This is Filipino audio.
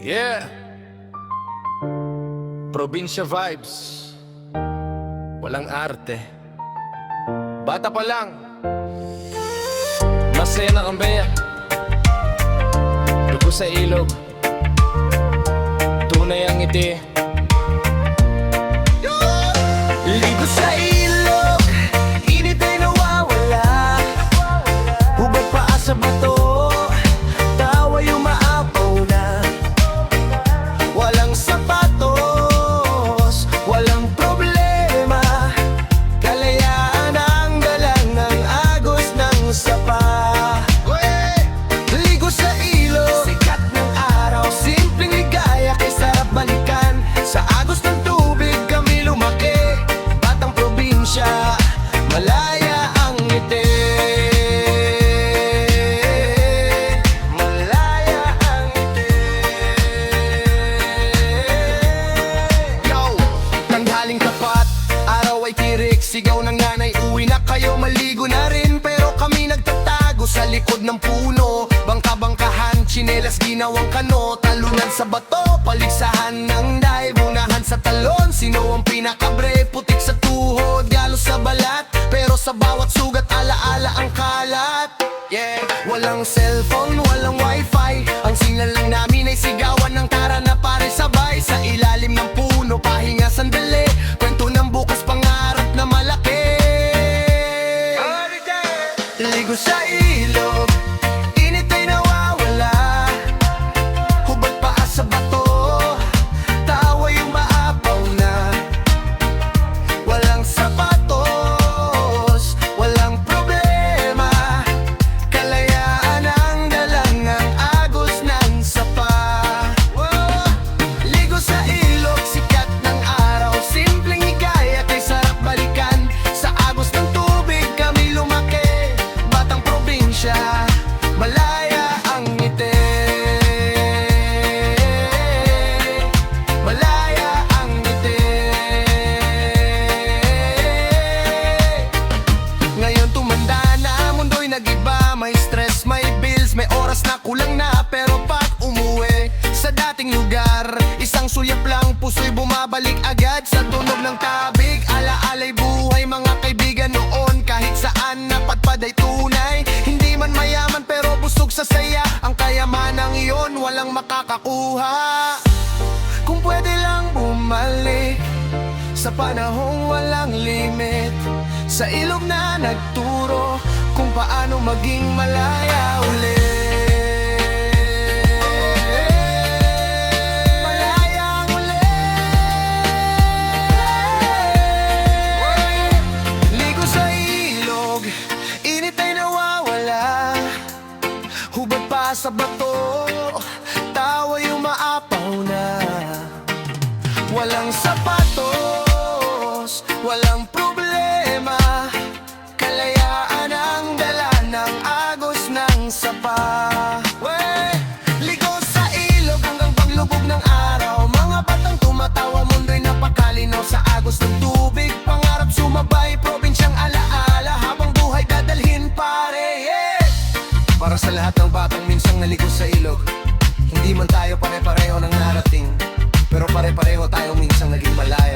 Yeah. Probinsya vibes. Walang arte. Bata pa lang. Masaya na kambeya. Dugo sa ilog. Tunay ang ngiti. Ligo sa ilog, init ay nawawala. Hubad paa sa bato, tawa yung maapaw na. Walang sapatos, walang problema. Kalayaan ang dalang ng agos ng sapa. Ligo sa ilog, sikat ng araw, simpleng ligaya kay sarap balikan. Sa agos ng tubig kami lumaki. Batang probinsya, malaya ang ngiti. Malaya ang ngiti. Yo! Tanghaling tapat, araw ay tirik. Sigaw ng nanay, uwi na kayo, maligo na rin. Pero kami nagtatago sa likod ng puno. Bangka-bangkahan, tsinelas, ginawang kano. Talunan sa bato, paligsahan ng dive. Unahan sa talon, sino ang pinakabre? Putik sa tuhod, galo sa balat. Pero sa bawat sugat, alaala ang kalat. Yeah, walang cellphone, walang wifi. Ang signal lang namin ay sigawan ng tara na pare sabay. Sa ilalim ng puno, pahinga sandali. Kwento ng bukas, pangarap na malaki. Ligo sa ilog, init ay nawawala. Hubad paa sa bato, tawa yung maapaw na. Walang sapatos, walang problema. Kalayaan ang dalang ng agos ng sapa. Ligo sa ilog, sikat ng araw, simpleng higaya kay sarap balikan. Sa agos ng tubig kami lumaki. Batang probinsya, malaya ang ngiti. Malaya ang ngiti. Ngayon tumanda na, mundo'y nag-iba. May stress, may bills, may oras na kulang na. Pero pag umuwi sa dating lugar, isang suyap lang, puso'y bumabalik agad. Sa tunog ng tabig, alaalay buhay. Mga kaibigan noon, kahit saan napadpad ay tunay. Hindi man mayaman pero busog sa saya. Ang kayamanang iyon walang makakakuha. Kung pwede lang bumalik sa panahong walang limit, sa ilog na nagturo kung paano maging malaya ulit. Malayang ulit. Ligo sa ilog, init ay nawawala. Hubad pa sa bato, tawa yung maapaw na. Walang sapatos, walang problema. Kalayaan ang dala ng agos ng sapa. Ligo sa ilog hanggang paglubog ng araw. Mga batang tumatawa, mundo'y napakalinaw. Sa agos ng tubig, pangarap sumabay. Probinsyang alaala, habang buhay dadalhin pare. Para sa lahat ng batang minsang naligo sa ilog, hindi man tayo pare-pareho ng narating, pero pare-pareho tayong minsang naging malaya.